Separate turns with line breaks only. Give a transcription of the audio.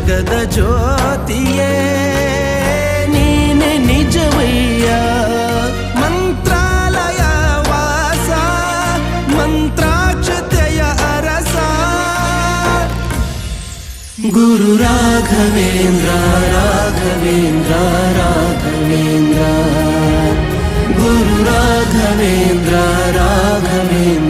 ಜಗದ ಜ್ಯೋತಿಯೇ ನೀನೆ ನಿಜವಯ್ಯ. ಮಂತ್ರಾಲಯ ವಾಸ ಮಂತ್ರಾಕ್ಷತೆಯ ಅರಸ ಗುರು ರಾಘವೇಂದ್ರ ರಾಘವೇಂದ್ರ ರಾಘವೇಂದ್ರ ಗುರು ರಾಘವೇಂದ್ರ ರಾಘವೇಂದ್ರ